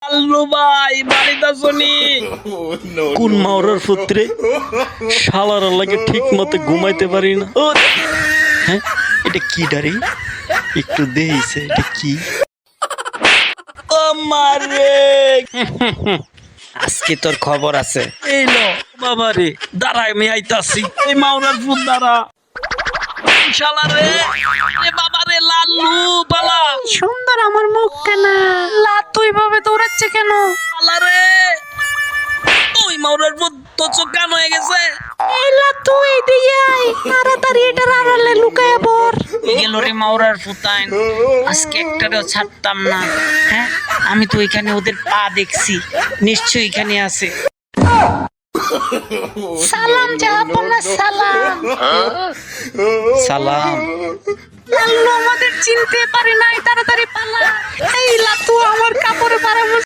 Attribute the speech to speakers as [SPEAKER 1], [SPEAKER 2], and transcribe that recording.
[SPEAKER 1] আল্লু ভাই বাড়িতে শুনি
[SPEAKER 2] কোন মাওরার পুত্রে শালার লাগে ঠিক মতো ঘুমাইতে পারি না। ও হ্যাঁ, এটা কি ডারে একটু দেইছে, এটা কি?
[SPEAKER 1] ও মারে
[SPEAKER 2] আজকে তোর খবর আছে।
[SPEAKER 1] এই লো বাবা রে, দাঁড়ায় আমি আইতাছি। এই মাওরার ফুট দাঁড়া শালা রে। এ বাবা রে, লাল্লু বালা
[SPEAKER 3] সুন্দর আমার মুখ কেন লাতু এইভাবে দৌড়াচ্ছে কেন?
[SPEAKER 1] শালা রে, ওই মাওরার ফুট তো চোখ কান হয়ে গেছে।
[SPEAKER 3] এই লাতু এইদিকে আয়, তাড়াতাড়ি এটার আড়ালে লুকায় পড়।
[SPEAKER 4] গেল রে মাওরার ফুতাইন, আজকে একটারও ছাড়তাম না। হ্যাঁ, আমি তো এখানে ওদের পা দেখছি, নিশ্চয়ই এখানে আছে।
[SPEAKER 3] সালাম জাহাপনা সালাম।
[SPEAKER 2] সালাম।
[SPEAKER 3] লাল্লু আমাদের চিনতে পারে নাই, তাড়াতাড়ি পালা। এই লাতু আমার কাপড়ে পাড়া